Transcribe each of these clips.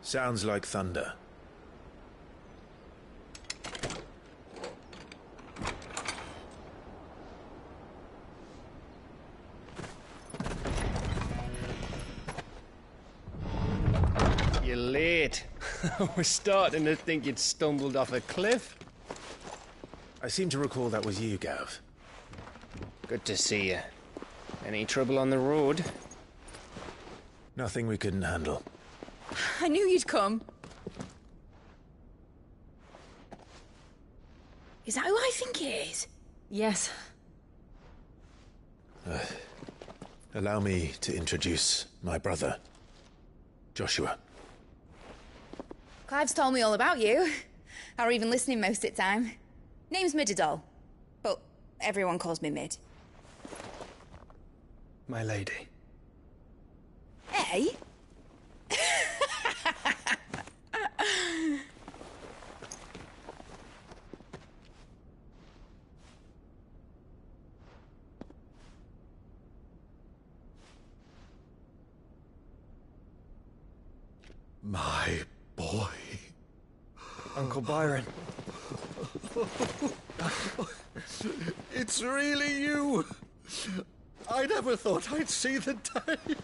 Sounds like thunder. You're late. We're starting to think you'd stumbled off a cliff. I seem to recall that was you, Gav. Good to see you. Any trouble on the road? Nothing we couldn't handle. I knew you'd come. Is that who I think it is? Yes. Allow me to introduce my brother, Joshua. Clive's told me all about you. Or even listening most of the time. Name's Midadol, but everyone calls me Mid. My lady. Hey? My boy. Uncle Byron. It's really you. I never thought I'd see the day.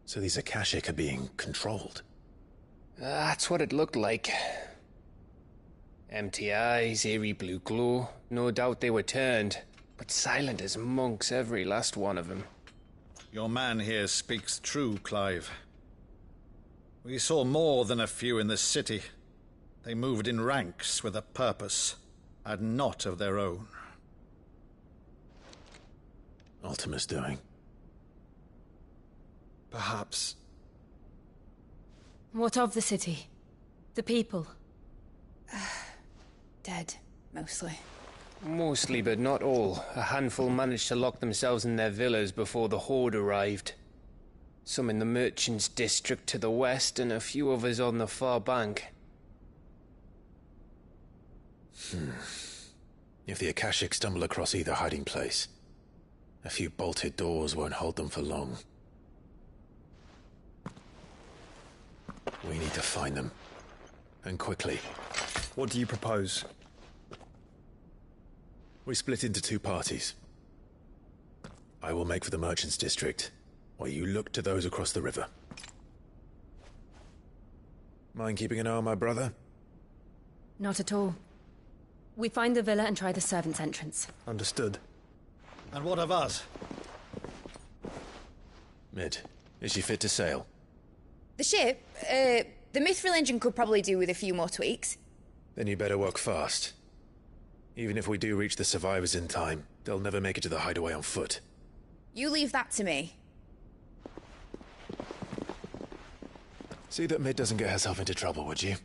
So these Akashic are being controlled? That's what it looked like. Empty eyes, eerie blue glow. No doubt they were turned, but silent as monks, every last one of them. Your man here speaks true, Clive. We saw more than a few in the city. They moved in ranks with a purpose, and not of their own. Ultima's doing. Perhaps. What of the city? The people? Dead, mostly. Mostly, but not all. A handful managed to lock themselves in their villas before the Horde arrived. Some in the Merchants' District to the west, and a few others on the far bank. If the Akashic stumble across either hiding place, a few bolted doors won't hold them for long. We need to find them. And quickly. What do you propose? We split into two parties. I will make for the Merchants' District, while you look to those across the river. Mind keeping an eye on my brother? Not at all. We find the villa and try the servants' entrance. Understood. And what of us? Mid, is she fit to sail? The ship, the Mithril engine could probably do with a few more tweaks. Then you better work fast. Even if we do reach the survivors in time, they'll never make it to the hideaway on foot. You leave that to me. See that Mid doesn't get herself into trouble, would you?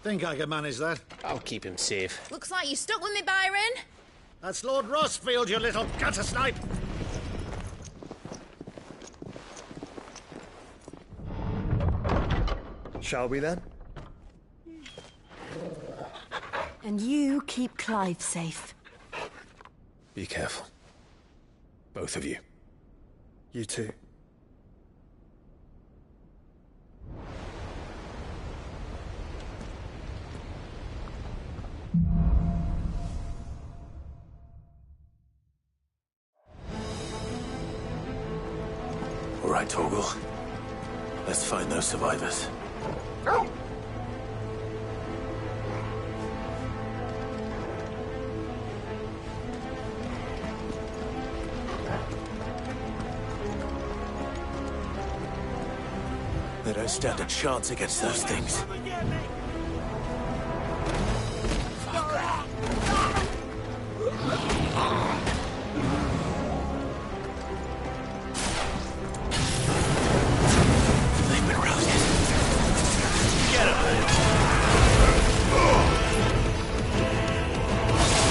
Think I can manage that? I'll keep him safe. Looks like you stuck with me, Byron. That's Lord Rossfield, you little gutter snipe! Shall we then? And you keep Clive safe. Be careful. Both of you. You too. All right, Torgal. Let's find those survivors. They don't stand a chance against those things. They've been routed. Get them!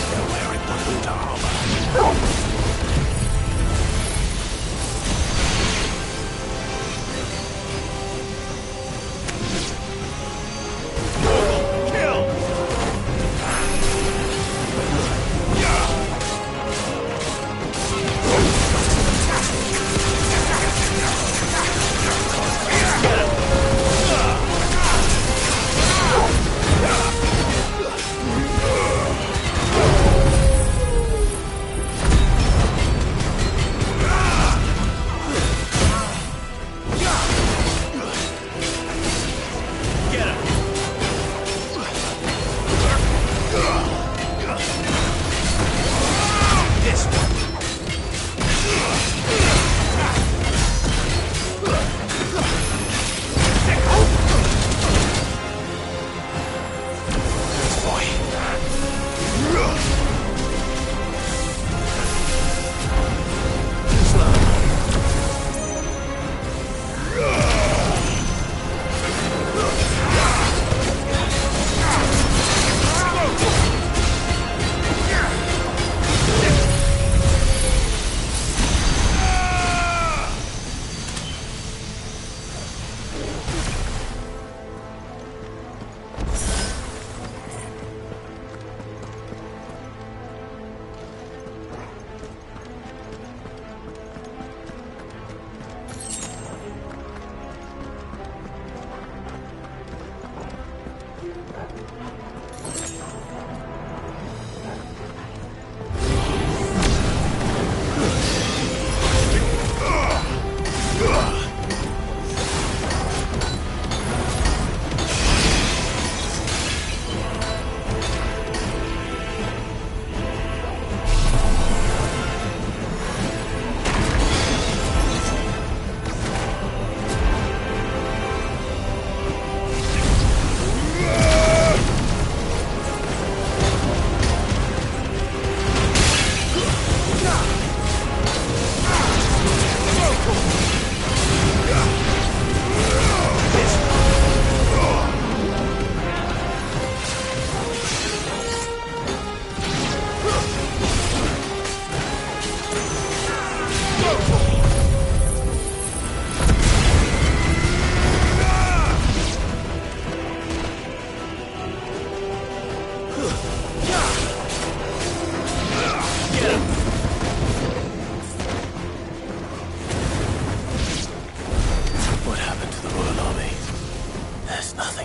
They're wearing blue armor. Kill!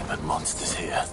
but monsters here.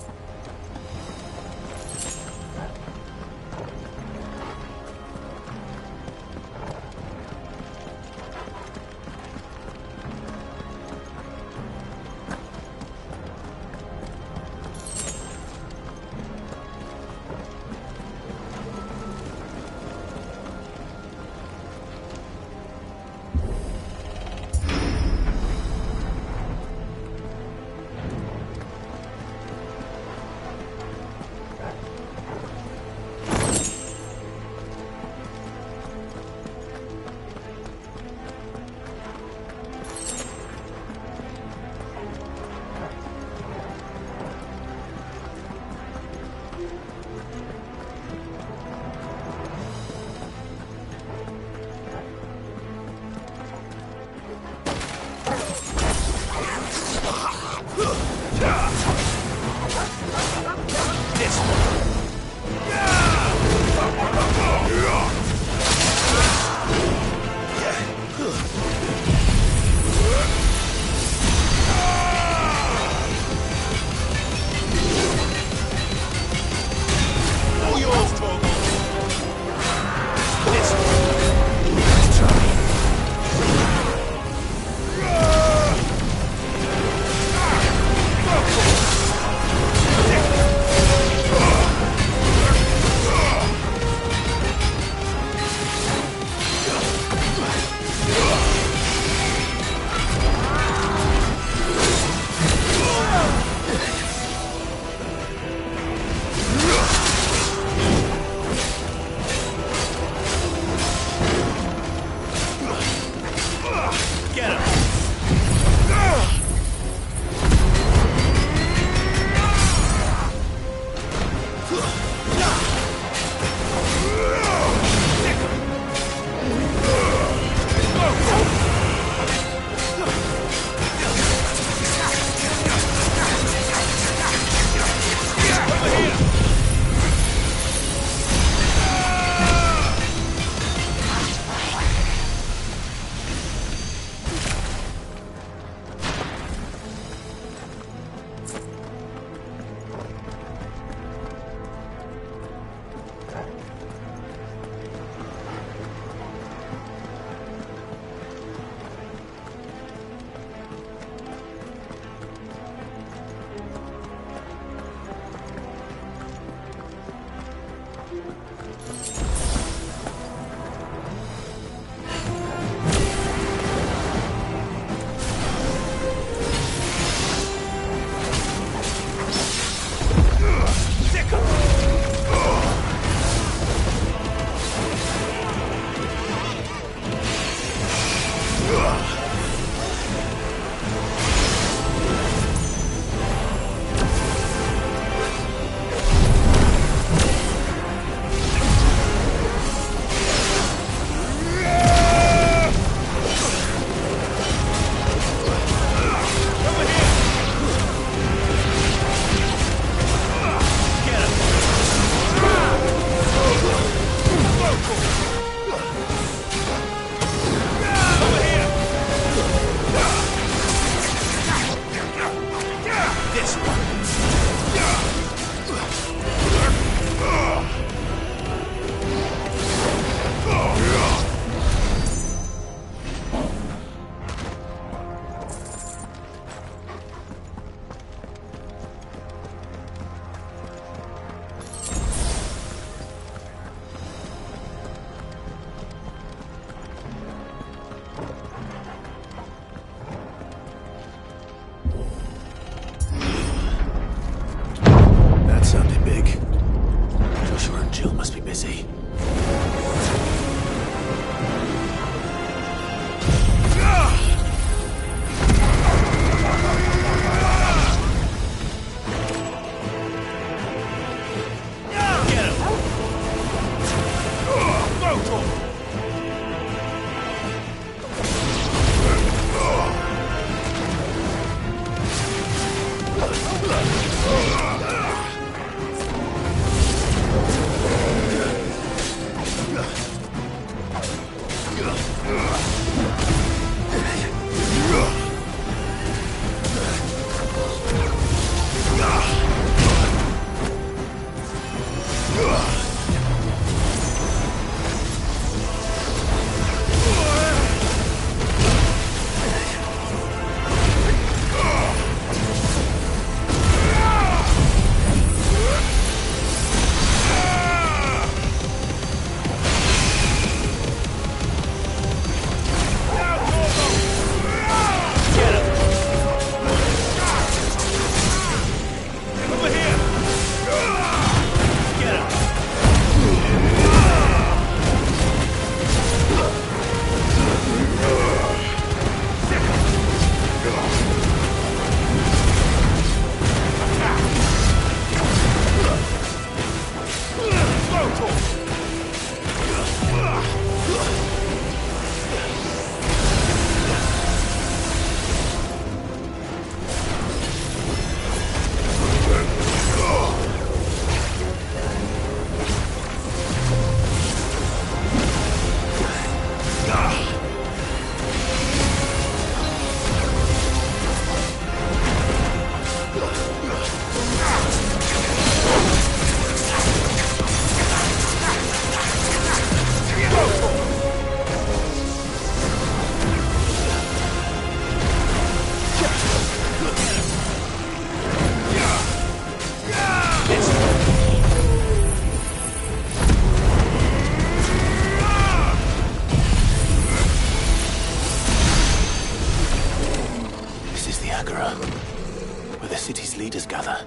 others gather.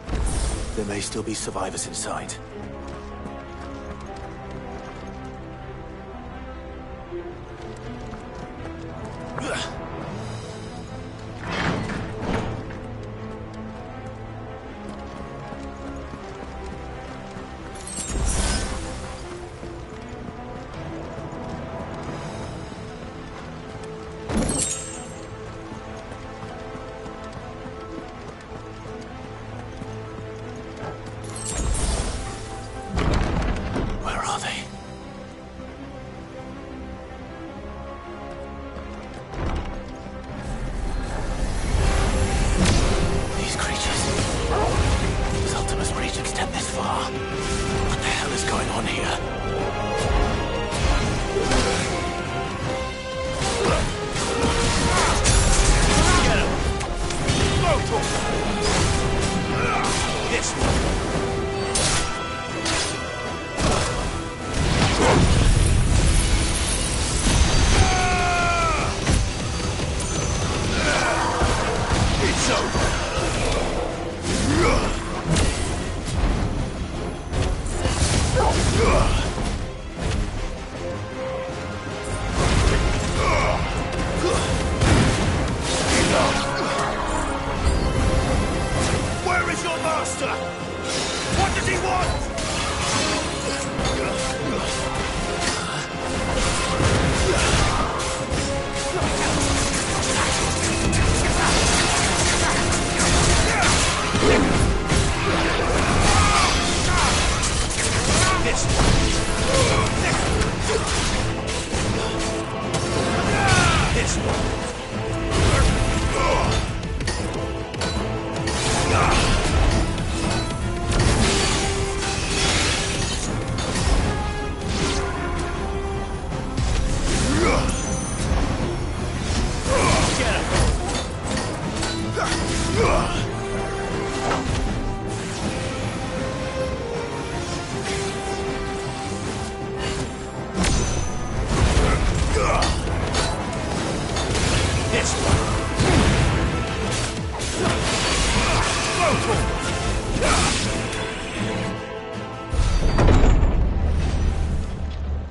There may still be survivors inside.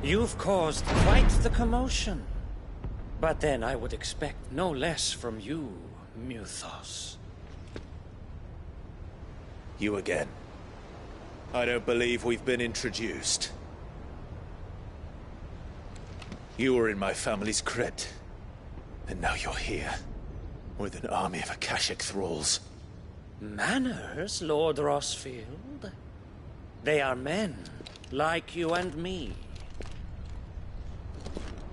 You've caused quite the commotion. But then I would expect no less from you, Mythos. You again. I don't believe we've been introduced. You were in my family's crypt. And now you're here. With an army of Akashic thralls. Manners, Lord Rossfield? They are men, like you and me.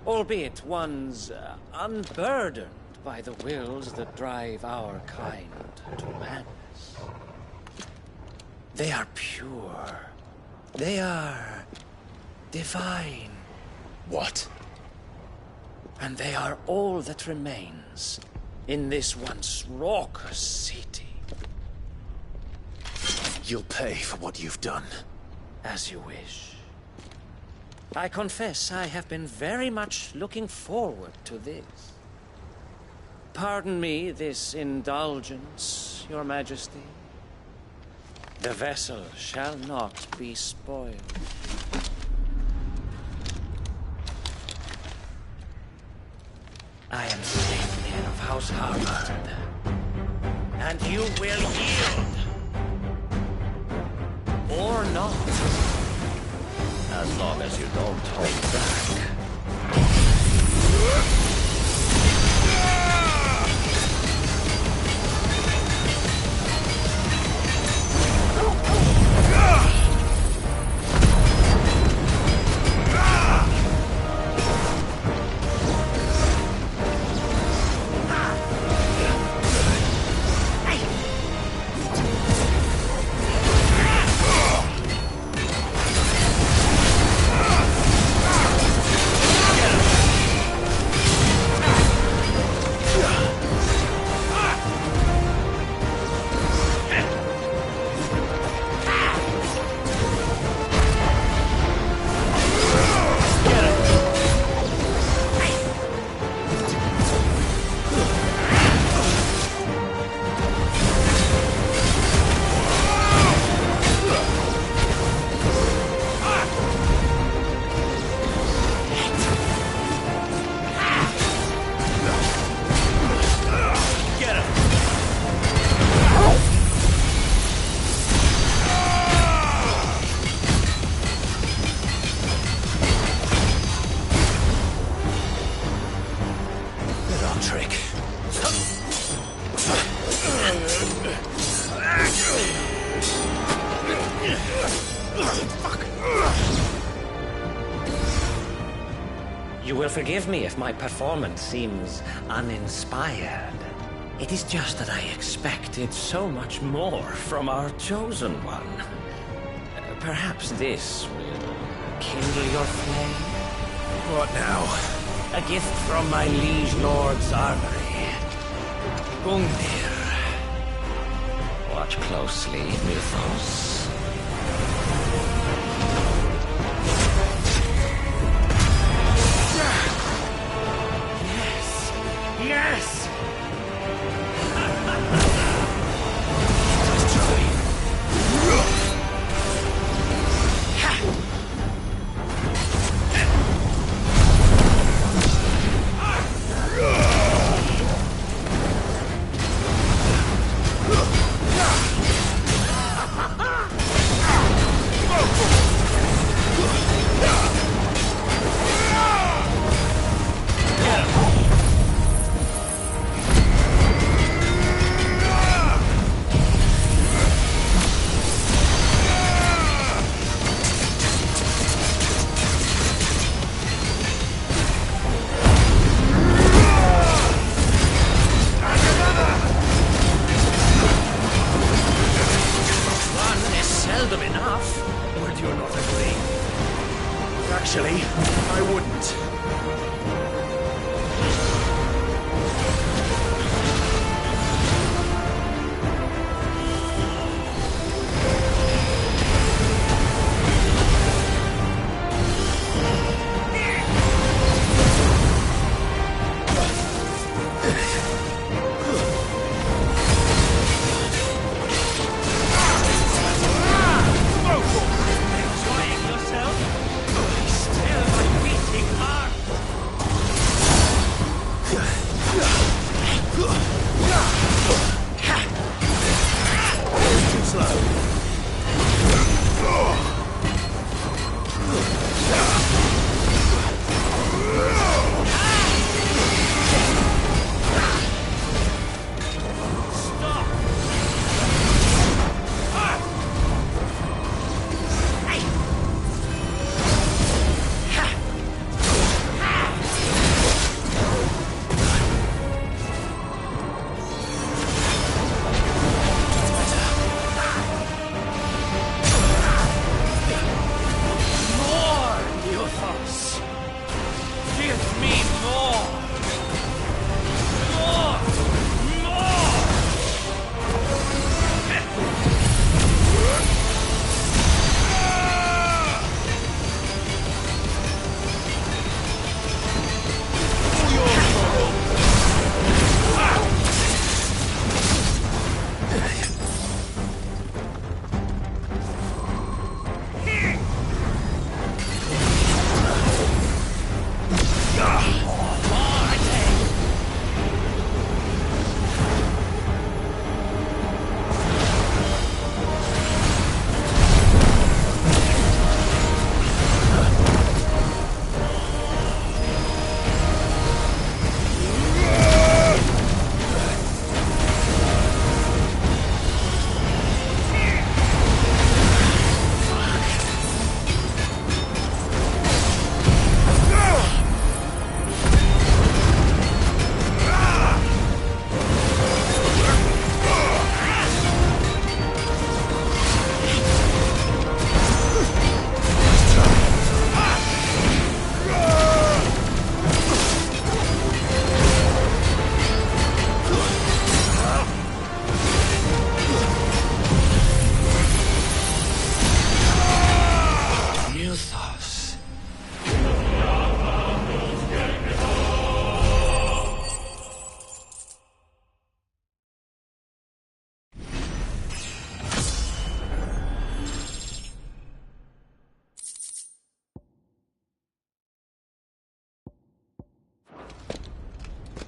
Albeit ones unburdened by the wills that drive our kind to madness. They are pure. They are divine. What? And they are all that remains in this once raucous city. You'll pay for what you've done. As you wish. I confess I have been very much looking forward to this. Pardon me this indulgence, Your Majesty. The vessel shall not be spoiled. I am Savior of House Harvard, and you will yield. Or not. As long as you don't hold back. You will forgive me if my performance seems uninspired. It is just that I expected so much more from our chosen one. Perhaps this will kindle your flame? What now? A gift from my liege lord's armory. Gungnir. Watch closely, Mythos. Yes! Actually, I wouldn't.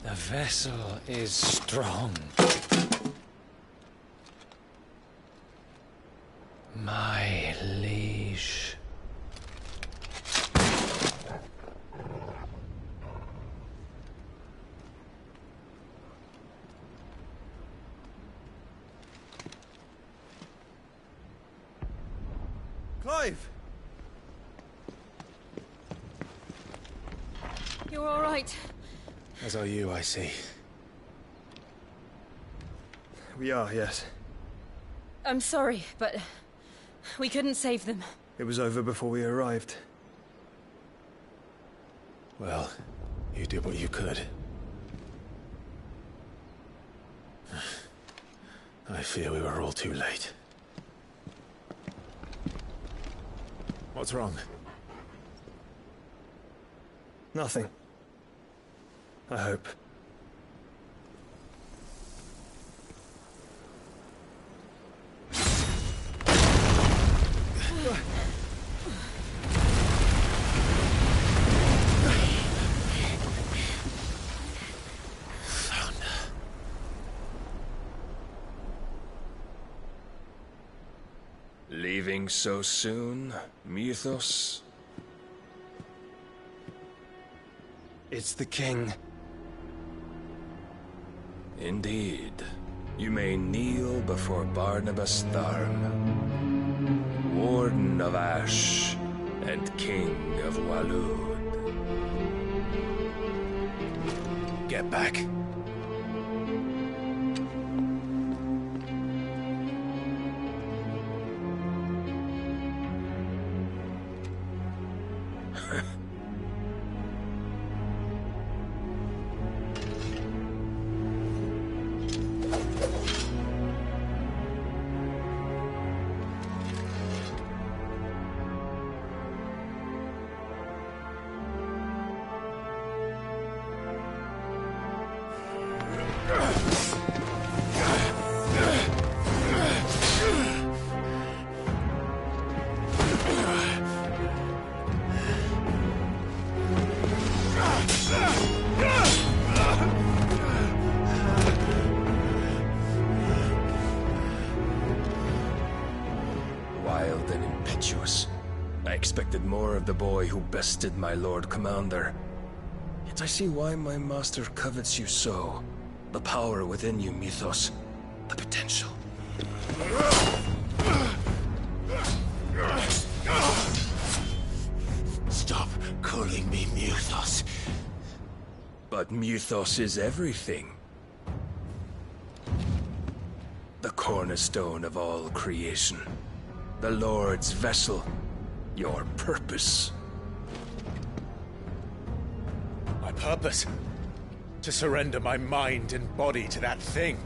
The vessel is strong. My liege. Clive! You're all right. As are you, I see. We are, yes. I'm sorry, but we couldn't save them. It was over before we arrived. Well, you did what you could. I fear we were all too late. What's wrong? Nothing. I hope. Leaving so soon, Mythos? It's the king. Indeed. You may kneel before Barnabas Tharm, Warden of Ash and King of Waloed. Get back. Wild and impetuous. I expected more of the boy who bested my Lord Commander. Yet I see why my master covets you so. The power within you, Mythos. The potential. Stop calling me Mythos. But Mythos is everything. The cornerstone of all creation. The Lord's vessel. Your purpose. My purpose? To surrender my mind and body to that thing.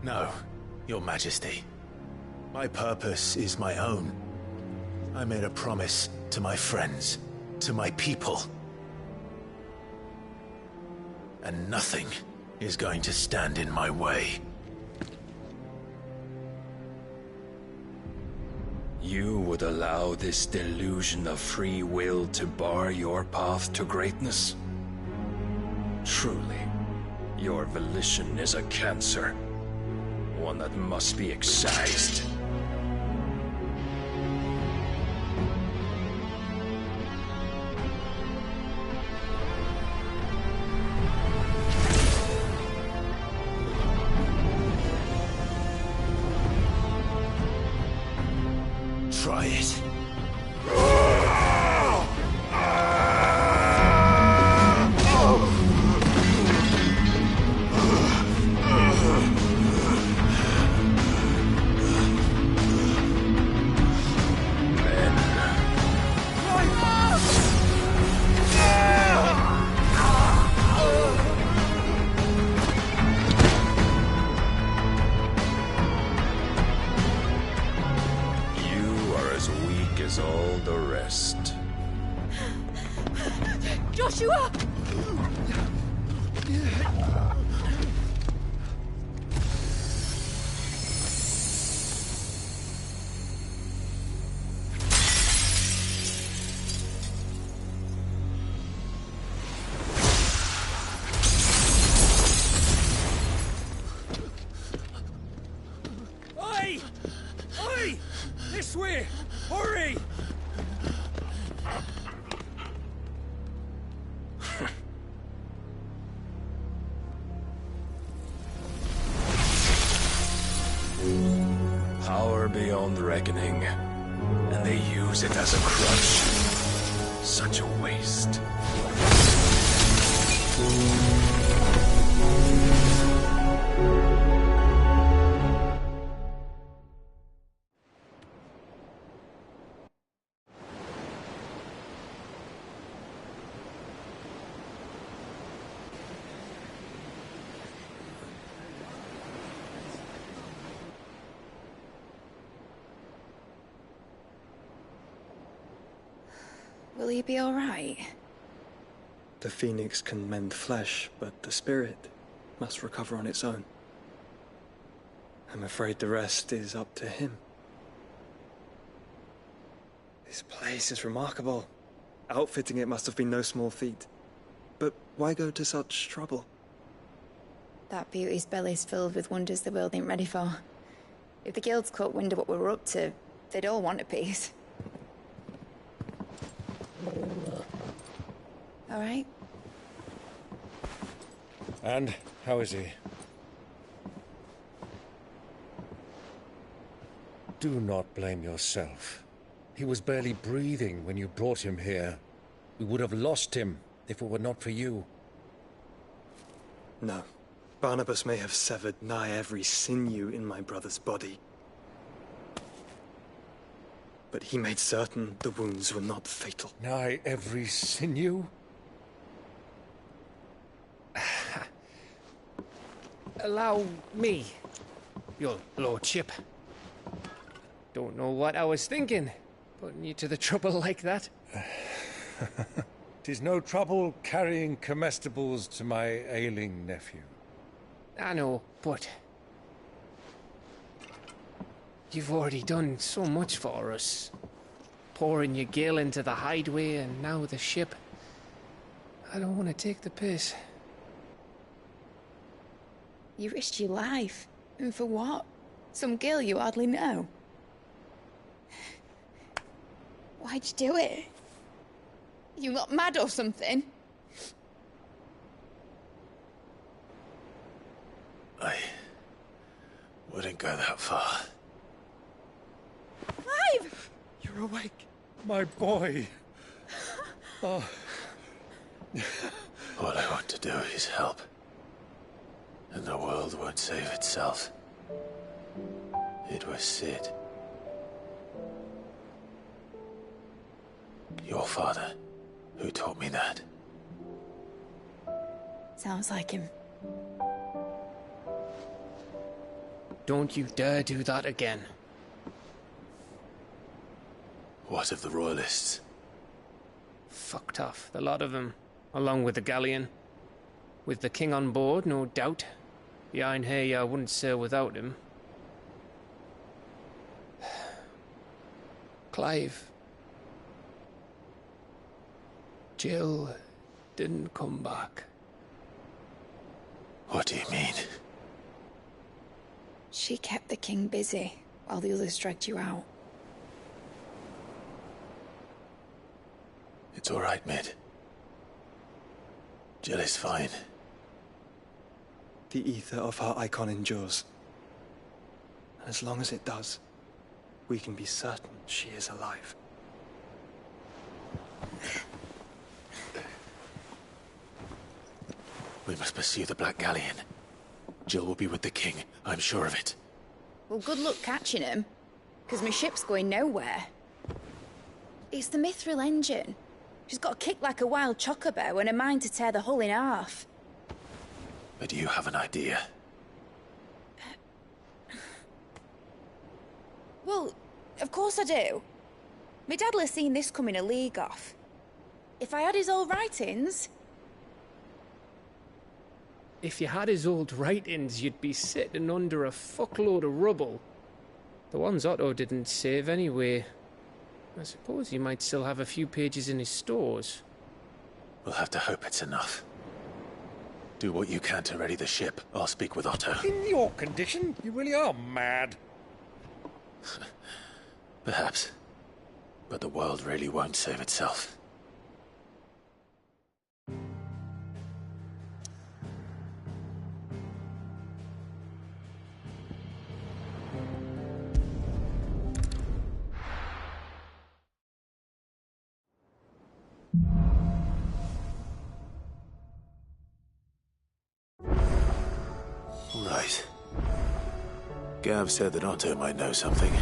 No, Your Majesty. My purpose is my own. I made a promise to my friends, to my people. And nothing is going to stand in my way. You would allow this delusion of free will to bar your path to greatness? Truly, your volition is a cancer. One that must be excised. Try it. As all the rest. Joshua! Oi! Oi! This way! Hurry! own reckoning, and they use it as a crutch. Such a waste. Will he be all right? The phoenix can mend flesh, but the spirit must recover on its own. I'm afraid the rest is up to him. This place is remarkable. Outfitting it must have been no small feat. But why go to such trouble? That beauty's belly's filled with wonders the world ain't ready for. If the guilds caught wind of what we were up to, they'd all want a piece. All right? And how is he? Do not blame yourself. He was barely breathing when you brought him here. We would have lost him if it were not for you. No. Barnabas may have severed nigh every sinew in my brother's body. But he made certain the wounds were not fatal. Nigh every sinew? Allow me, your lordship. Don't know what I was thinking, putting you to the trouble like that. 'Tis no trouble carrying comestibles to my ailing nephew. I know, but you've already done so much for us. Pouring your gale into the hideaway and now the ship. I don't want to take the piss. You risked your life. And for what? Some girl you hardly know. Why'd you do it? You got mad or something? I wouldn't go that far. Clive! You're awake, my boy. Oh. All I want to do is help. And the world won't save itself. It was Sid. Your father, who taught me that. Sounds like him. Don't you dare do that again. What of the Royalists? Fucked off, the lot of them, along with the galleon. With the king on board, no doubt. Behind here, I wouldn't sail without him. Clive. Jill didn't come back. What do you mean? She kept the king busy while the others dragged you out. It's all right, Mid. Jill is fine. The ether of her icon endures. And as long as it does, we can be certain she is alive. We must pursue the Black Galleon. Jill will be with the king, I'm sure of it. Well, good luck catching him, because my ship's going nowhere. It's the Mithril engine. She's got a kick like a wild chocobo and a mind to tear the hull in half. But you have an idea. Well, of course I do. My dad'll have seen this coming a league off. If I had his old writings... If you had his old writings, you'd be sitting under a fuckload of rubble. The ones Otto didn't save anyway. I suppose he might still have a few pages in his stores. We'll have to hope it's enough. Do what you can to ready the ship. I'll speak with Otto. In your condition, you really are mad. Perhaps. But the world really won't save itself. Right. Gav said that Otto might know something.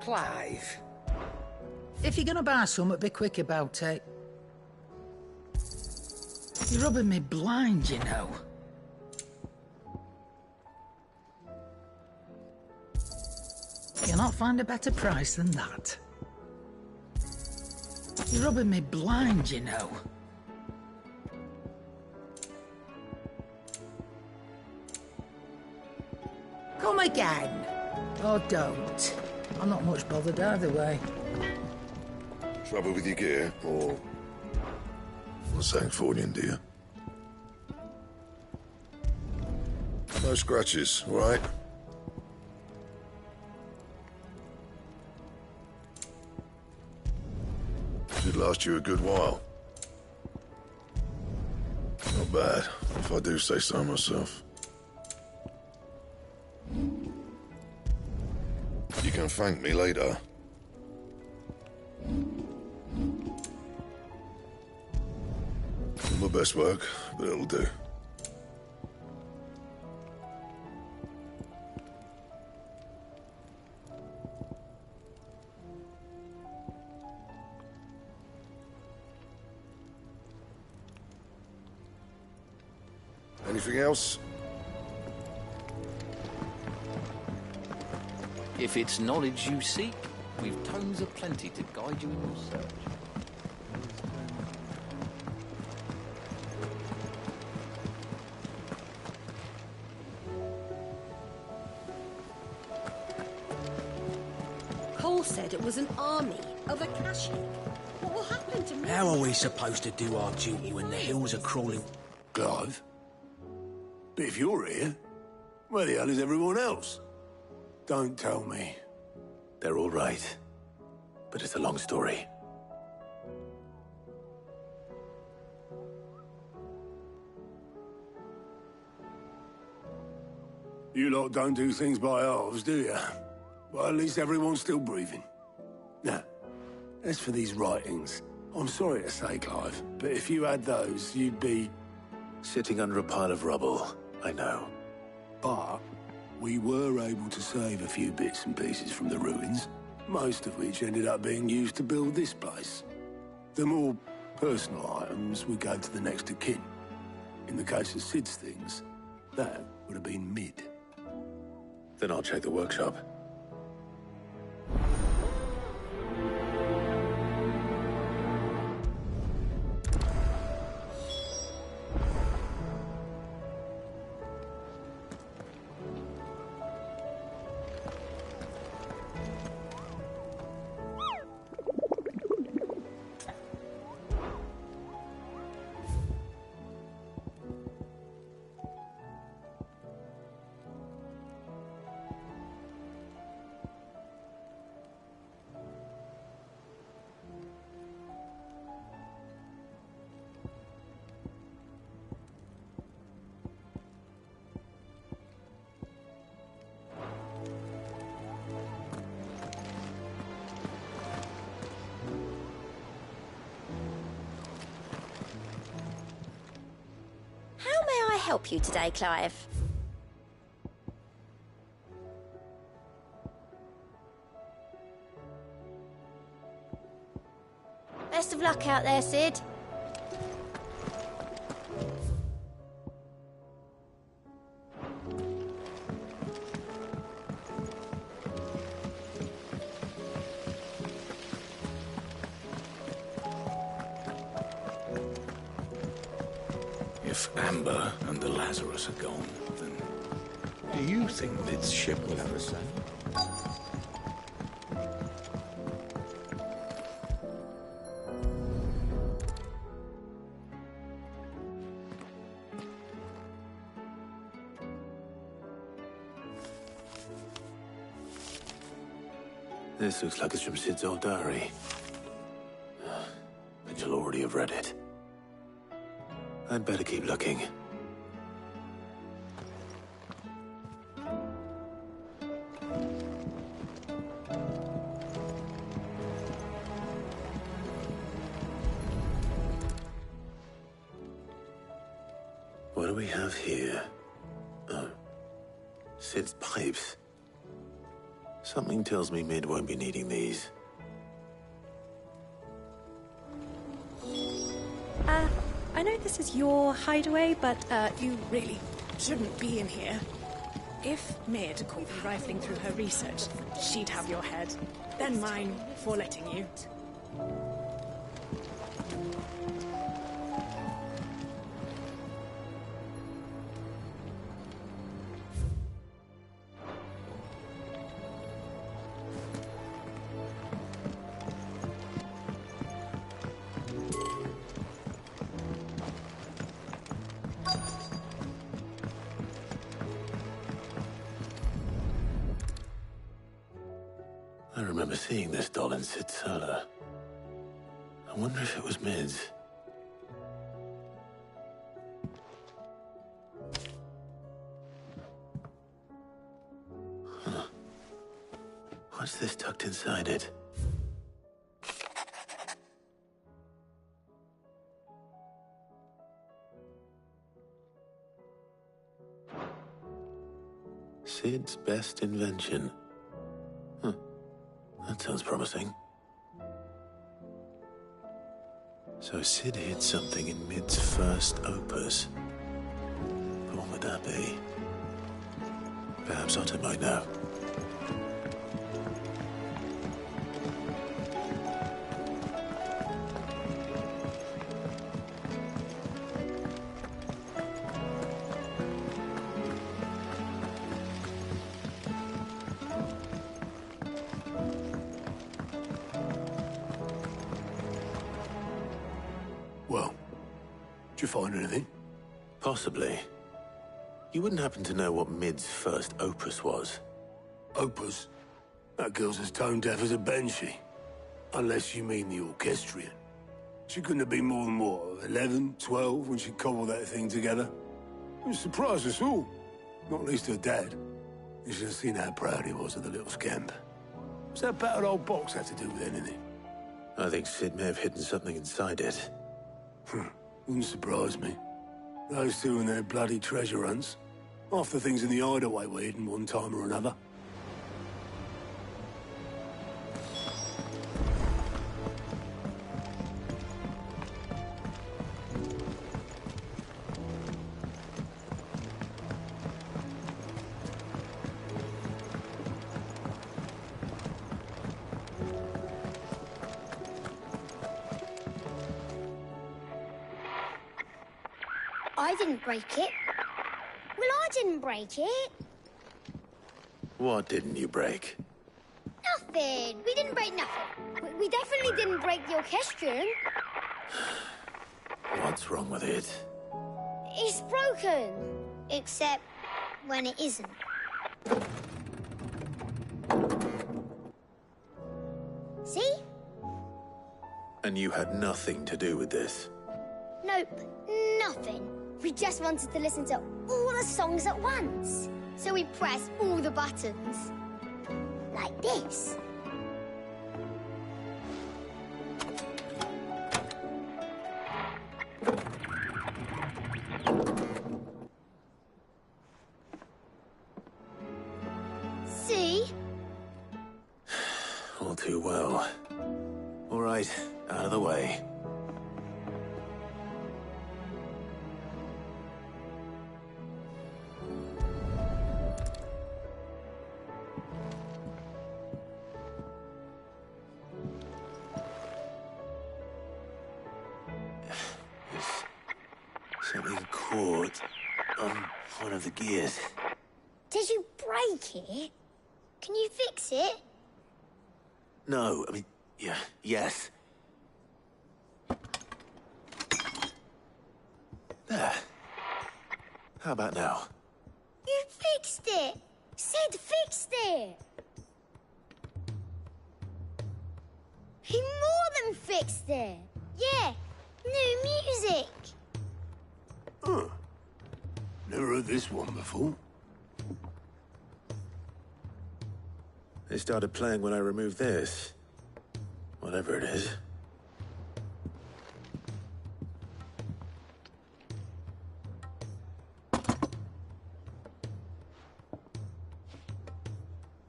Clive, if you're gonna buy something, be quick about it. You're rubbing me blind, you know. You'll not find a better price than that. You're rubbing me blind, you know. Come again. Or don't. I'm not much bothered either way. Trouble with your gear, or something falling, do you? No scratches, all right? Should last you a good while. Not bad, if I do say so myself. You can thank me later. Not my best work, but it'll do. Anything else? If it's knowledge you seek, we've tomes aplenty to guide you in your search. Cole said it was an army of Akashi. What will happen to me? How are we supposed to do our duty when the hills are crawling? Clive? But if you're here, where the hell is everyone else? Don't tell me. They're all right. But it's a long story. You lot don't do things by halves, do you? Well, at least everyone's still breathing. Now, as for these writings, I'm sorry to say, Clive, but if you had those, you'd be... Sitting under a pile of rubble, I know. But we were able to save a few bits and pieces from the ruins, most of which ended up being used to build this place. The more personal items would go to the next of kin. In the case of Sid's things, that would have been mid. Then I'll check the workshop. Help you today, Clive? Best of luck out there, Sid. If Amber and the Lazarus are gone, then do you think this ship will ever sail? This looks like it's from Sid's old diary. Bet you already have read it. I'd better keep looking. What do we have here? Oh. Sid's pipes. Something tells me Mid won't be needing these. I know this is your hideaway, but, you really shouldn't be in here. If Mid caught you rifling through her research, she'd have your head. Then mine for letting you. I remember seeing this doll in Sid's cellar. I wonder if it was Mid's. Huh. What's this tucked inside it? Sid's best invention. Huh. That sounds promising. So Sid hid something in Mid's first opus. But what would that be? Perhaps Otto might know. Well, did you find anything? Possibly. You wouldn't happen to know what Mid's first opus was? Opus? That girl's as tone deaf as a banshee. Unless you mean the orchestrion. She couldn't have been more than, what, 11, 12 when she cobbled that thing together? It surprised us all. Not least her dad. You should have seen how proud he was of the little scamp. What's that battered old box have to do with anything? I think Sid may have hidden something inside it. Wouldn't surprise me. Those two and their bloody treasure hunts. Half the things in the hideaway were hidden one time or another. I didn't break it. Well, I didn't break it. What didn't you break? Nothing. We didn't break nothing. We definitely didn't break the orchestrion. What's wrong with it? It's broken. Except when it isn't. See? And you had nothing to do with this? Nope, nothing. We just wanted to listen to all the songs at once. So we pressed all the buttons. Like this. See? All too well. All right, out of the way. Something caught on one of the gears. Did you break it? Can you fix it? No, I mean, yeah, yes. There. How about now? You fixed it! Sid fixed it! He more than fixed it! Yeah, heard this one before. They started playing when I removed this. Whatever it is.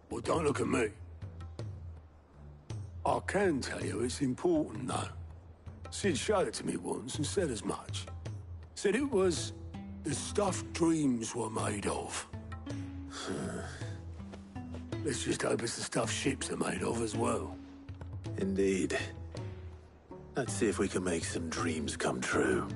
Well, don't look at me. I can tell you it's important, though. Sid showed it to me once and said as much. Said it was the stuff dreams were made of. Let's just hope it's the stuff ships are made of as well. Indeed. Let's see if we can make some dreams come true.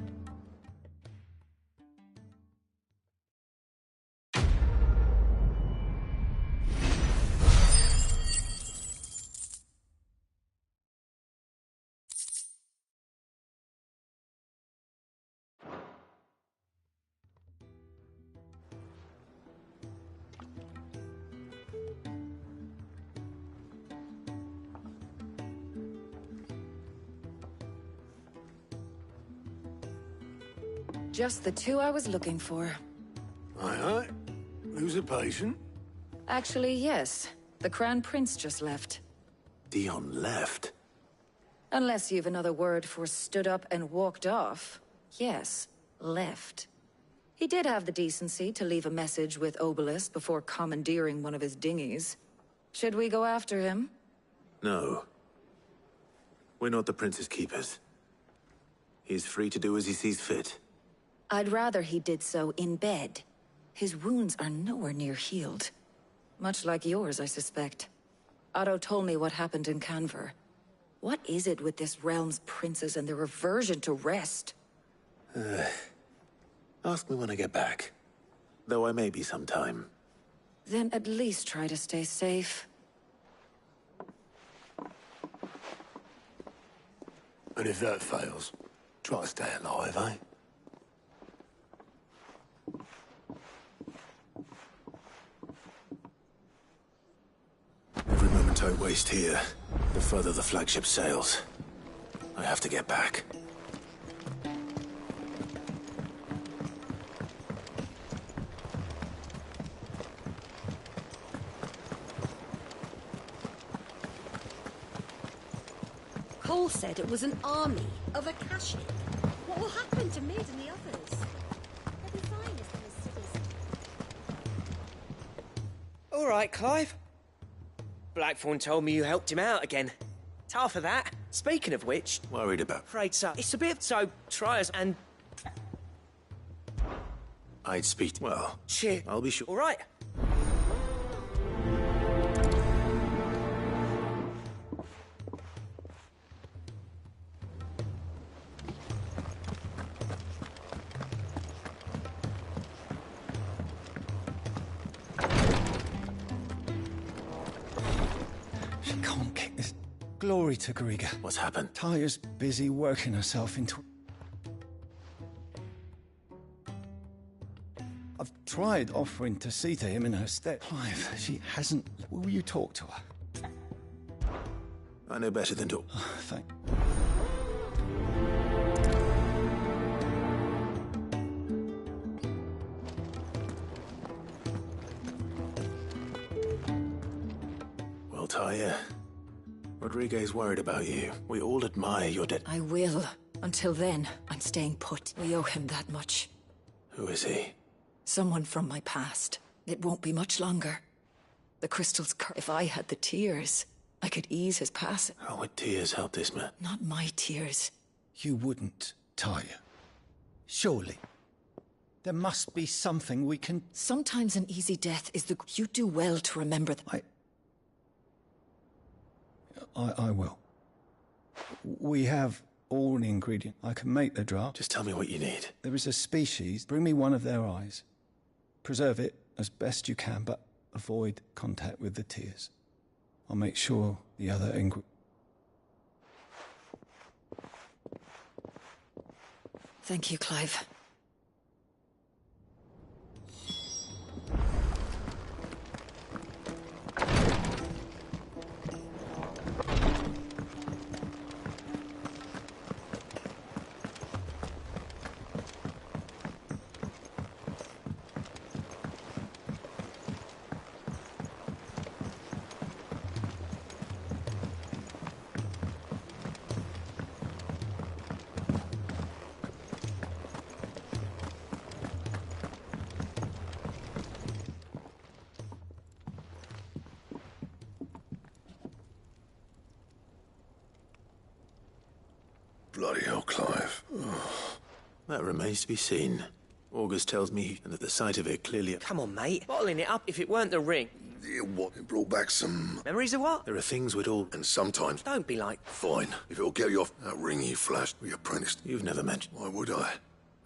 Just the two I was looking for. Aye. Who's a patient? Actually, yes. The Crown Prince just left. Dion left? Unless you've another word for stood up and walked off. Yes, left. He did have the decency to leave a message with Obelisk before commandeering one of his dinghies. Should we go after him? No. We're not the Prince's keepers. He's free to do as he sees fit. I'd rather he did so in bed. His wounds are nowhere near healed. Much like yours, I suspect. Otto told me what happened in Canver. What is it with this realm's princes and their aversion to rest? Ask me when I get back. Though I may be sometime. Then at least try to stay safe. And if that fails, try to stay alive, eh? Every moment I waste here, the further the flagship sails. I have to get back. Cole said it was an army of Akashi. What will happen to Mid and the others? They'll be fine as long as Sid is... All right, Clive. Blackthorn told me you helped him out again. It's half of that. Speaking of which... Worried about? Afraid so. It's a bit so... Try us and... I'd speak... Well... Shit. I'll be sure. All right. Glory to ㅍㅍ. What's happened? Taya's busy working herself into... I've tried offering to see to him in her stead. Clive, she hasn't... Will you talk to her? I know better than to... Thank... Well, Taya... Rodriguez worried about you. We all admire your I will. Until then, I'm staying put. We owe him that much. Who is he? Someone from my past. It won't be much longer. The crystal's If I had the tears, I could ease his passing. How would tears help this man? Not my tears. You wouldn't, Taya. Surely. There must be something we can... Sometimes an easy death is the... You do well to remember that. I will. We have all the ingredient. I can make the draught. Just tell me what you need. There is a species. Bring me one of their eyes. Preserve it as best you can, but avoid contact with the tears. I'll make sure the other ingredient... Thank you, Clive. Bloody hell, Clive. That remains to be seen. August tells me that the sight of it clearly... Come on, mate. Bottling it up if it weren't the ring. Yeah, what? It brought back some... Memories of what? There are things we'd all... And sometimes... Don't be like... Fine. If it'll get you off that ring you flashed, we apprenticed. You've never mentioned... Why would I?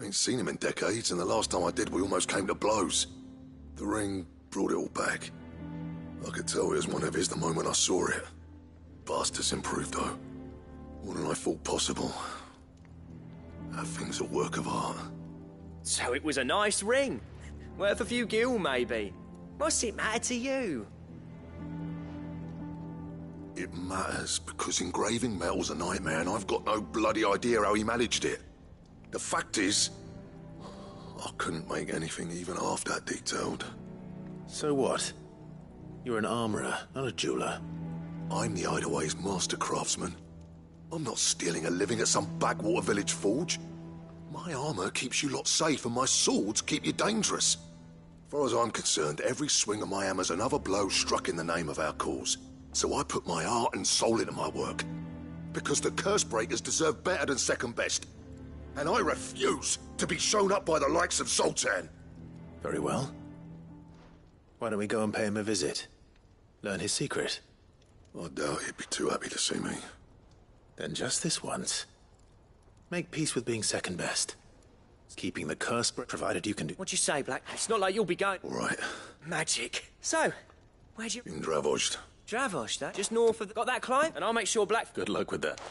Ain't seen him in decades, and the last time I did, we almost came to blows. The ring brought it all back. I could tell it was one of his the moment I saw it. Bastard's improved, though. More than I thought possible. That thing's a work of art. So it was a nice ring. Worth a few gil, maybe. What's it matter to you? It matters because engraving metal's a nightmare and I've got no bloody idea how he managed it. The fact is, I couldn't make anything even half that detailed. So what? You're an armourer, not a jeweler. I'm the Hideaway's master craftsman. I'm not stealing a living at some backwater village forge. My armour keeps you lot safe and my swords keep you dangerous. As far as I'm concerned, every swing of my hammer's another blow struck in the name of our cause. So I put my heart and soul into my work. Because the curse breakers deserve better than second best. And I refuse to be shown up by the likes of Zoltan. Very well. Why don't we go and pay him a visit? Learn his secret. I doubt he'd be too happy to see me. Then just this once. Make peace with being second best. Keeping the curse provided you can do... What'd you say, Black? It's not like you'll be going... All right. Magic. So, where'd you... In ㅍㅍ. ㅍㅍ, that? Just north of the... Got that, Clive? And I'll make sure Black... Good luck with that.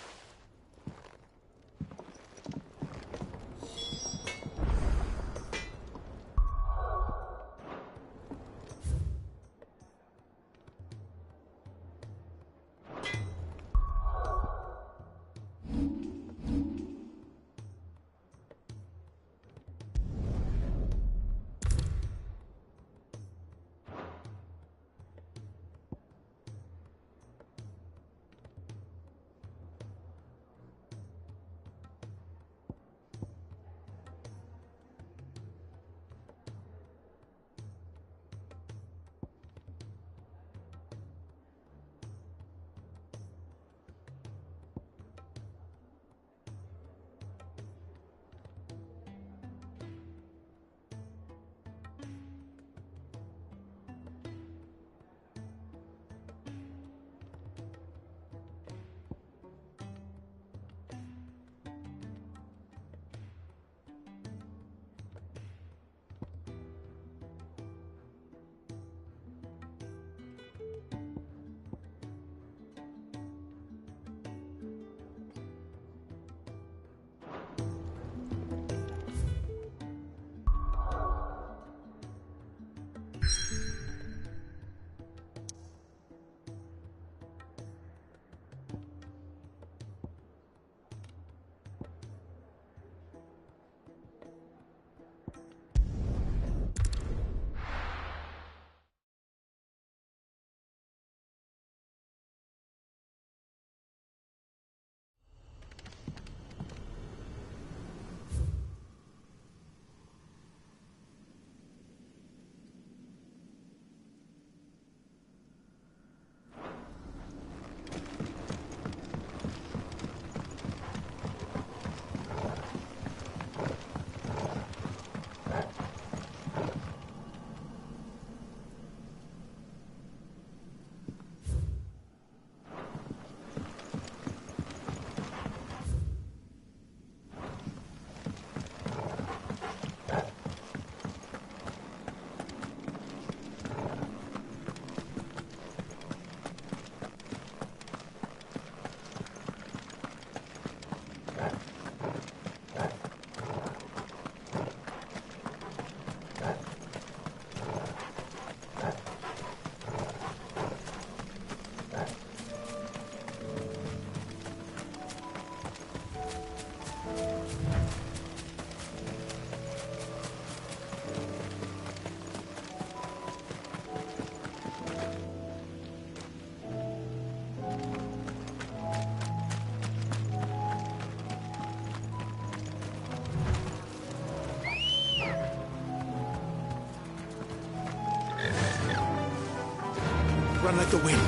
Run like the wind.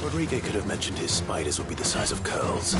Rodriguez could have mentioned his spiders would be the size of curls.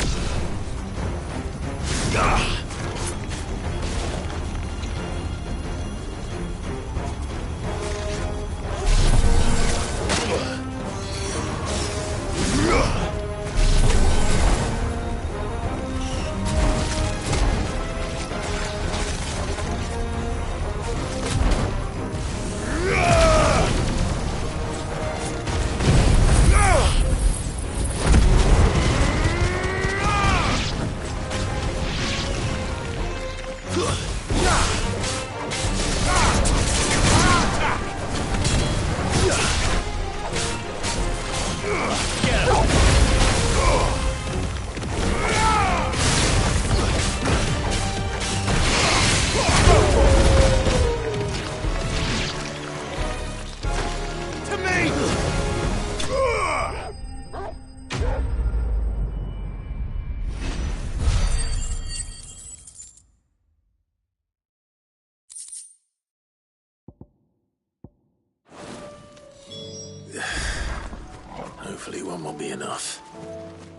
Hopefully one will be enough.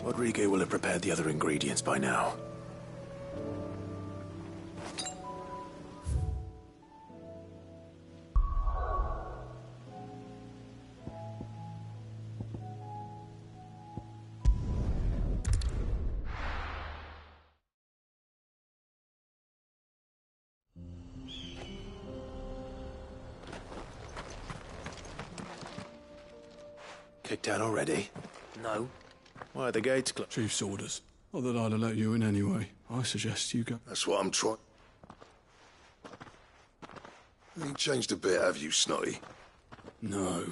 Rodriguez will have prepared the other ingredients by now. Kicked out already? No. Why are the gates closed? Chief's orders. Not that I'd have let you in anyway. I suggest you go. That's what I'm trying. You ain't changed a bit, have you, Snotty? No.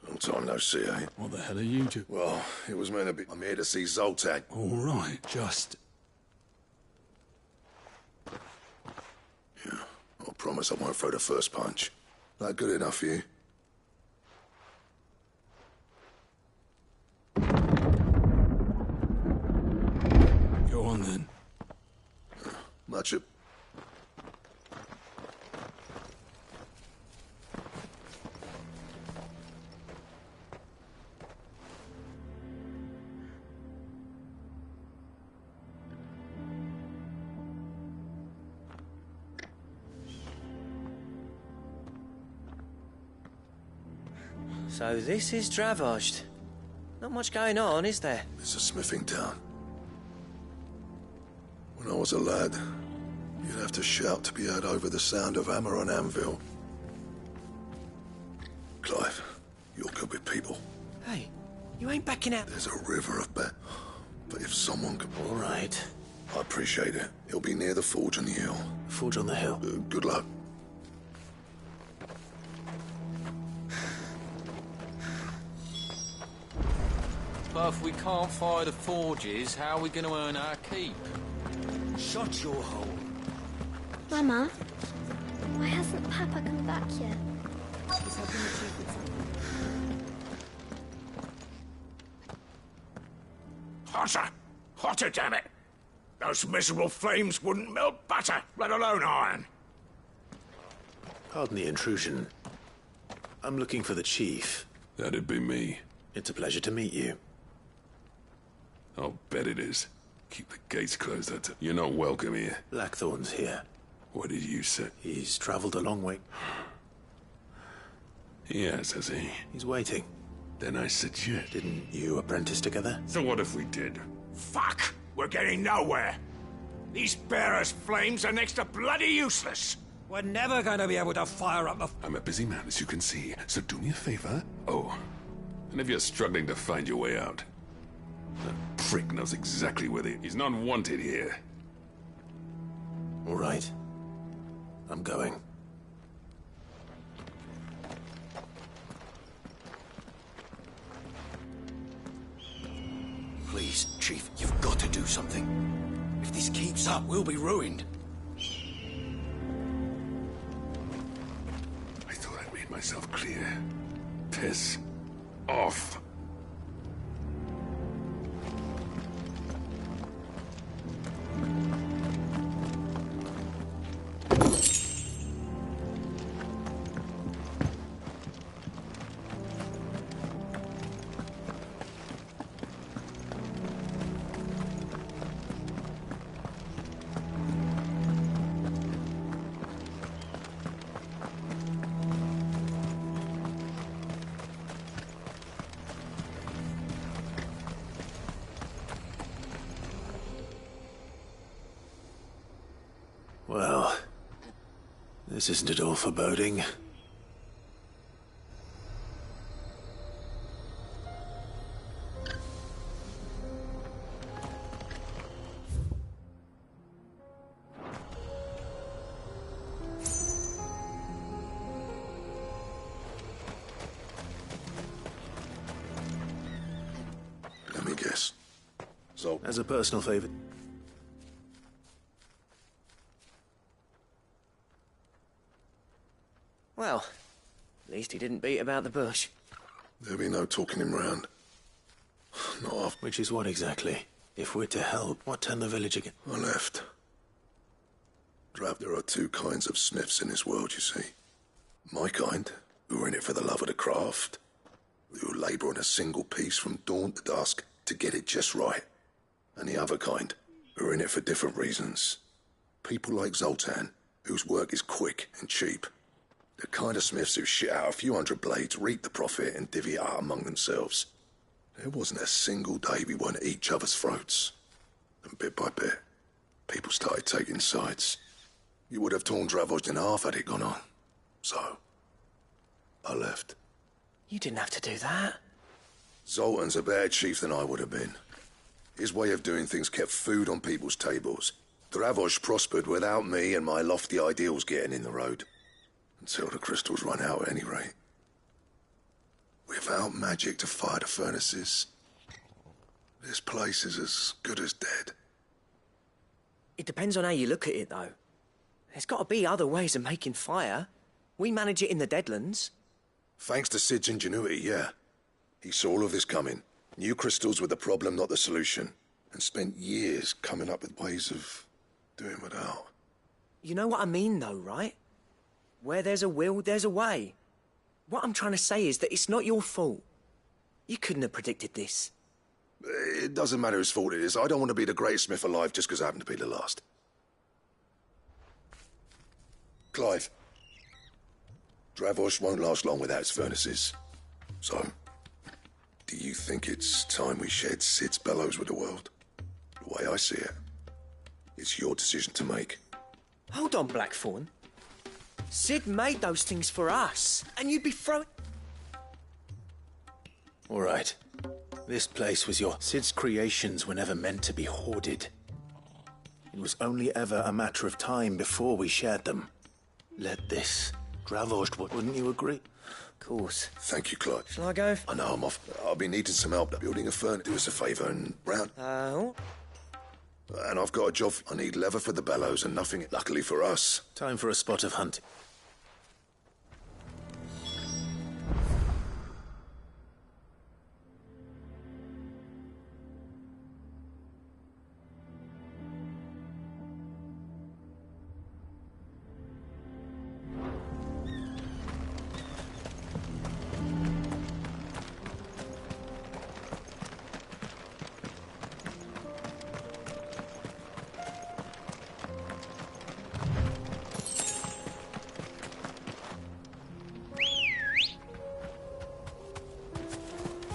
Long time no see, eh? What the hell are you doing? Well, it was meant to be. I'm here to see Zoltan. All right, just... Yeah, I promise I won't throw the first punch. That good enough for you? Go on, then. Much it. So this is Dravosht. Not much going on, is there? It's a smithing town. When I was a lad, you'd have to shout to be heard over the sound of hammer on anvil. Clive, you're good with people. Hey, you ain't backing out. There's a river of bet. But if someone could... All right. I appreciate it. It'll be near the forge on the hill. Forge on the hill? Good luck. But if we can't fire the forges, how are we going to earn our keep? Shut your hole. Mama, why hasn't Papa come back yet? He's helping the chief with something. Hotter! Hotter, damn it! Those miserable flames wouldn't melt butter, let alone iron. Pardon the intrusion. I'm looking for the chief. That'd be me. It's a pleasure to meet you. I'll bet it is. Keep the gates closed. You're not welcome here. Blackthorn's here. What did you say? He's travelled a long way. He has he? He's waiting. Then I suggest... Didn't you apprentice together? So what if we did? Fuck! We're getting nowhere. These bearers' flames are next to bloody useless. We're never going to be able to fire up the... I'm a busy man, as you can see, so do me a favor. Oh, and if you're struggling to find your way out, that prick knows exactly where he's not wanted here. All right. I'm going. Please, Chief, you've got to do something. If this keeps up, we'll be ruined. I thought I'd made myself clear. Piss off. Well, this isn't at all foreboding. Let me guess. So, as a personal favor. Well, at least he didn't beat about the bush. There'll be no talking him round. Not after. Which is what exactly? If we're to help, what turned the village again? I left. Drav, there are two kinds of smiths in this world, you see. My kind, who are in it for the love of the craft, who labour on a single piece from dawn to dusk to get it just right. And the other kind, who are in it for different reasons. People like Zoltan, whose work is quick and cheap. The kind of smiths who shit out a few hundred blades, reap the profit, and divvy it out among themselves. There wasn't a single day we weren't at each other's throats. And bit by bit, people started taking sides. You would have torn Dravoj in half had it gone on. So, I left. You didn't have to do that. Zoltan's a better chief than I would have been. His way of doing things kept food on people's tables. Dravoj prospered without me and my lofty ideals getting in the road. Until the crystals run out at any rate. Without magic to fire the furnaces, this place is as good as dead. It depends on how you look at it, though. There's got to be other ways of making fire. We manage it in the Deadlands. Thanks to Sid's ingenuity, yeah. He saw all of this coming. Knew crystals were the problem, not the solution. And spent years coming up with ways of doing without. You know what I mean, though, right? Where there's a will, there's a way. What I'm trying to say is that it's not your fault. You couldn't have predicted this. It doesn't matter whose fault it is. I don't want to be the greatest smith alive just because I happen to be the last. Clive. Dravoj won't last long without its furnaces. So, do you think it's time we shared Sid's bellows with the world? The way I see it, it's your decision to make. Hold on, Blackthorn. Sid made those things for us, and you'd be throwing... All right. This place was your... Sid's creations were never meant to be hoarded. It was only ever a matter of time before we shared them. Let this... Dravoj, wouldn't you agree? Of course. Thank you, Clive. Shall I go? I know I'm off. I'll be needing some help building a furnace. Do us a favour and round. And I've got a job. I need leather for the bellows and nothing, luckily for us. Time for a spot of hunting.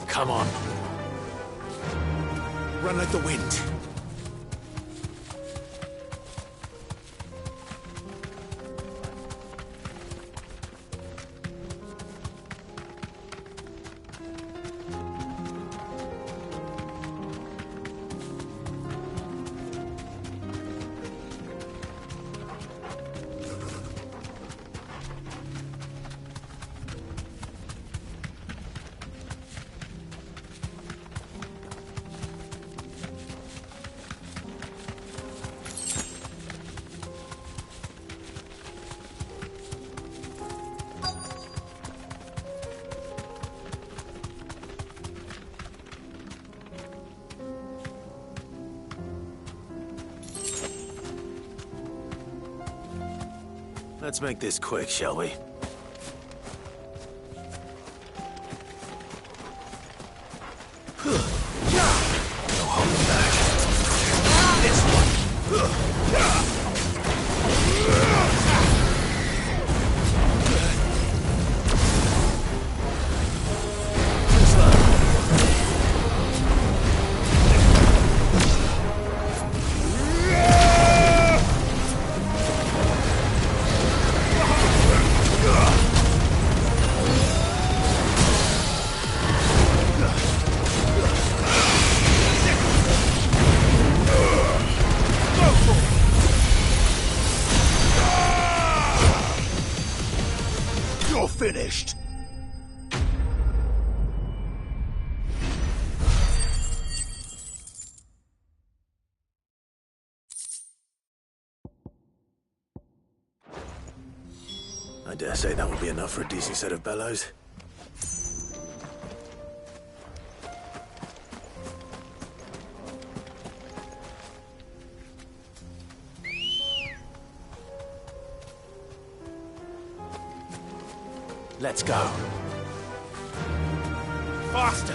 Come on. Run like the wind. Let's make this quick, shall we? No holding back. This one. dare say that would be enough for a decent set of bellows. Let's go. Faster!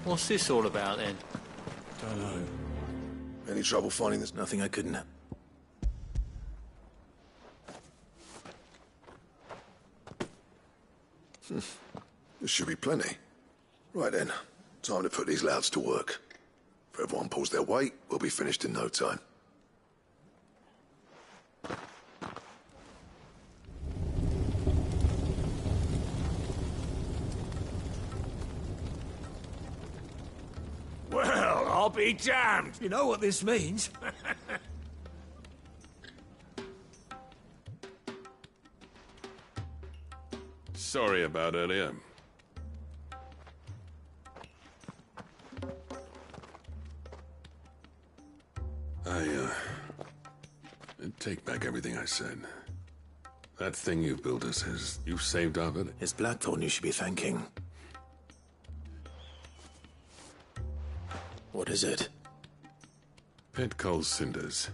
What's this all about then? Don't know. Any trouble finding this? Nothing I couldn't. There should be plenty. Right then, time to put these louds to work. If everyone pulls their weight, we'll be finished in no time. Well, I'll be damned. You know what this means? Sorry about earlier. I take back everything I said. That thing you built us is... You saved our village. It's Blackthorn you should be thanking. What is it? Pet Cole's cinders.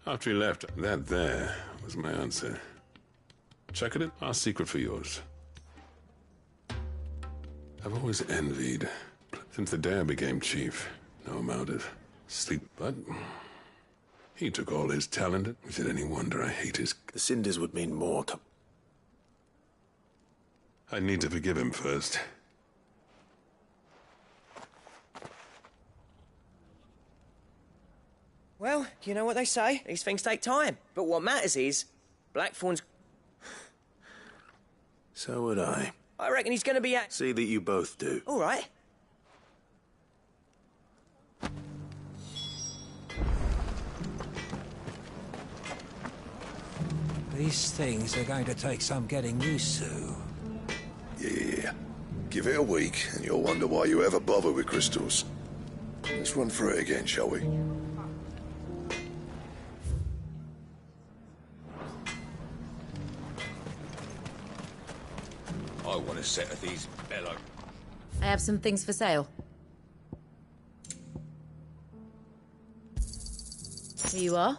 After he left, that there was my answer. Check it, our secret for yours. I've always envied, since the day I became chief, no amount of sleep, but he took all his talent. Is it any wonder I hate his... The cinders would mean more to... I need to forgive him first. Well, you know what they say, these things take time. But what matters is, Blackthorn's... So would I. I reckon he's gonna be at... See that you both do. All right. These things are going to take some getting used to. Yeah. Give it a week, and you'll wonder why you ever bother with crystals. Let's run through it again, shall we? I want a set of these bellows. I have some things for sale. Here you are.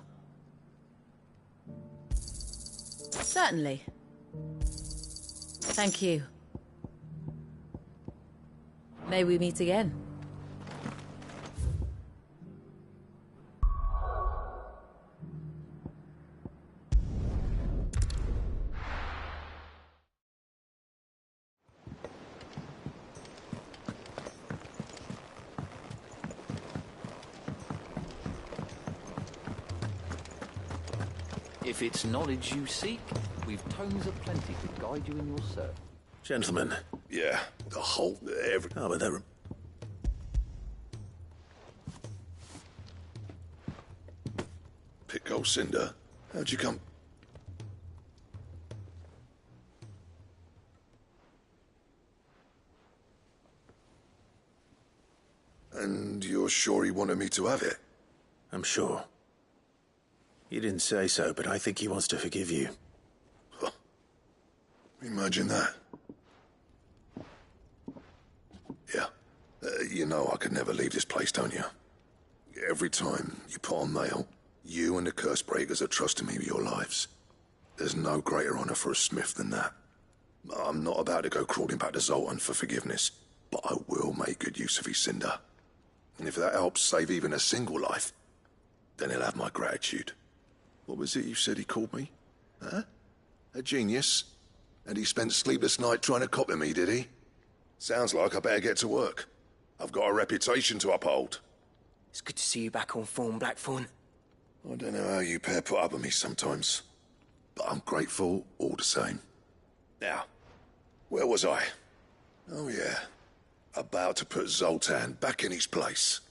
Certainly. Thank you. May we meet again. If it's knowledge you seek, we've tomes aplenty to guide you in your search. Gentlemen. Yeah, the whole... every... Oh, but they're... Pickle Cinder, how'd you come... And you're sure he wanted me to have it? I'm sure. He didn't say so, but I think he wants to forgive you. Huh. Imagine that. Yeah. You know I could never leave this place, don't you? Every time you put on mail, you and the curse breakers are trusting me with your lives. There's no greater honor for a smith than that. I'm not about to go crawling back to Zoltan for forgiveness, but I will make good use of his cinder. And if that helps save even a single life, then he'll have my gratitude. What was it you said he called me? Huh? A genius? And he spent sleepless night trying to copy me, did he? Sounds like I better get to work. I've got a reputation to uphold. It's good to see you back on form, Blackthorn. I don't know how you pair put up with me sometimes, but I'm grateful all the same. Now, where was I? Oh yeah, about to put Zoltan back in his place.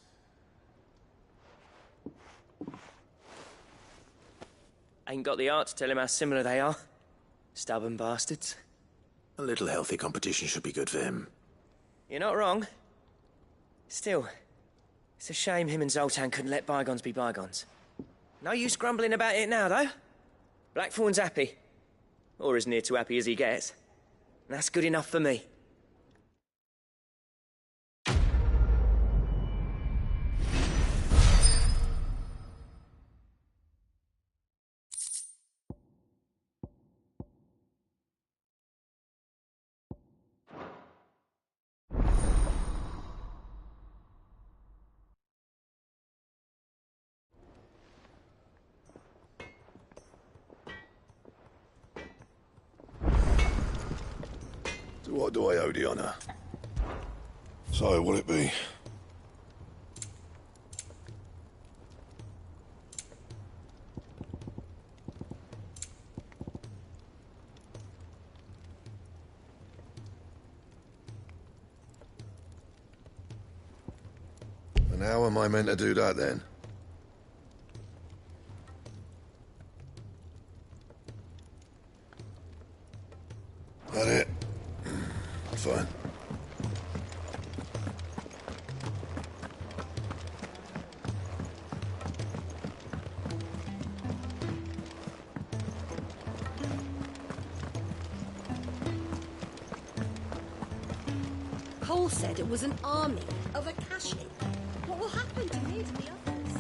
Ain't got the art to tell him how similar they are. Stubborn bastards. A little healthy competition should be good for him. You're not wrong. Still, it's a shame him and Zoltan couldn't let bygones be bygones. No use grumbling about it now, though. Blackthorn's happy. Or as near to happy as he gets. And that's good enough for me. To what do I owe the honor? So, will it be? And how am I meant to do that then? That it? Fine. Cole said it was an army of Akashi. What will happen to Mid and the others?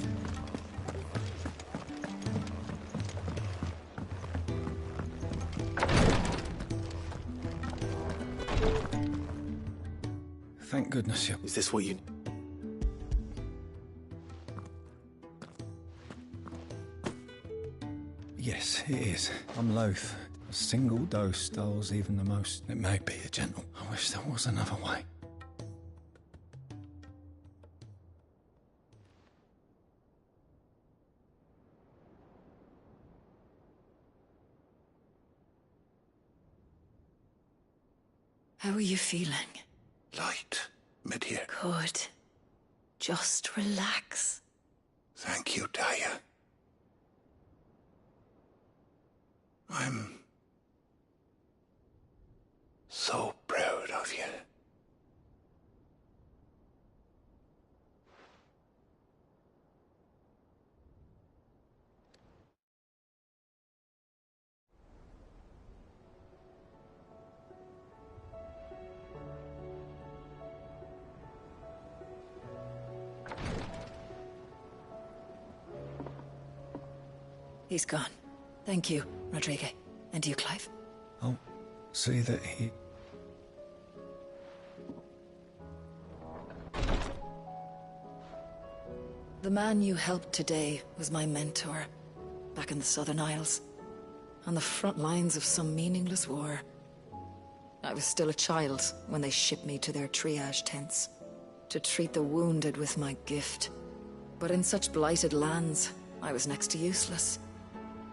Thank goodness you... Is this what you... Yes, it is. I'm loath. A single dose dulls even the most. It may be a gentle. I wish there was another way. How are you feeling? Light. Mid here. Good. Just relax. Thank you, Daya. I'm so proud of you. He's gone. Thank you, Rodrigue. And you, Clive? I'll see that he... The man you helped today was my mentor, back in the Southern Isles, on the front lines of some meaningless war. I was still a child when they shipped me to their triage tents, to treat the wounded with my gift. But in such blighted lands, I was next to useless.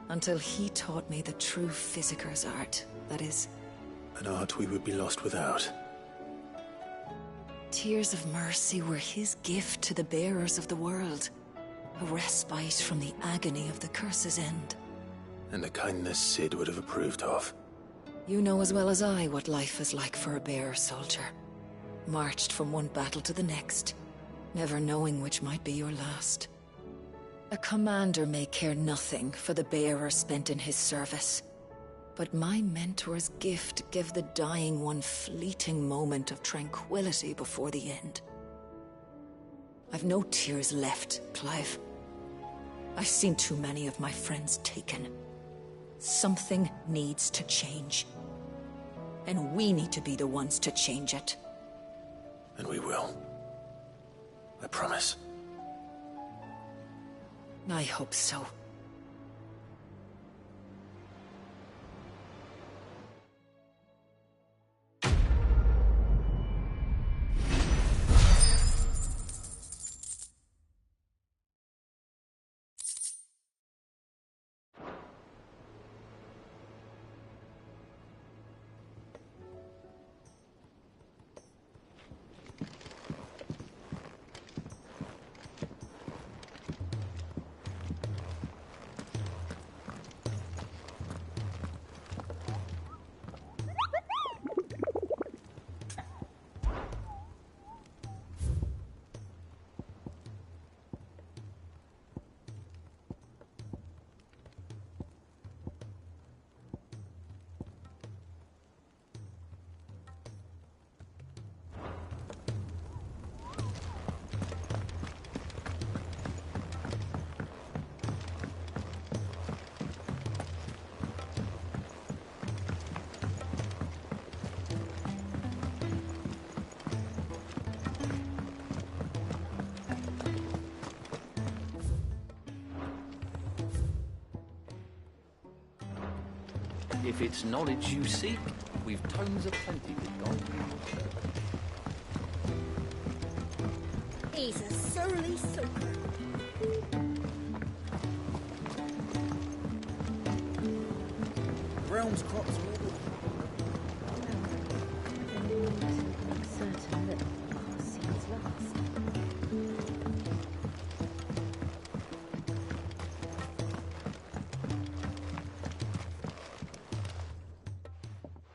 Until he taught me the true physicker's art, that is. An art we would be lost without. Tears of mercy were his gift to the bearers of the world. A respite from the agony of the curse's end. And a kindness Sid would have approved of. You know as well as I what life is like for a bearer soldier. Marched from one battle to the next, never knowing which might be your last. A commander may care nothing for the bearer spent in his service. But my mentor's gift gave the dying one fleeting moment of tranquility before the end. I've no tears left, Clive. I've seen too many of my friends taken. Something needs to change. And we need to be the ones to change it. And we will. I promise. I hope so. If it's knowledge you seek, we've tomes aplenty with God. He's a surly soaker. Realm's crops are all... Certain that our seeds last.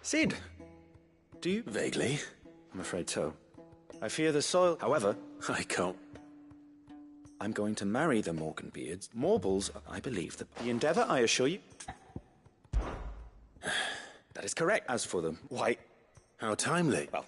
Sid! Do you? Vaguely. I'm afraid so. I fear the soil... However... I can't... I'm going to marry the Morganbeards. Morbles, I believe that... The endeavor, I assure you... That is correct. As for them, why... How timely. Well...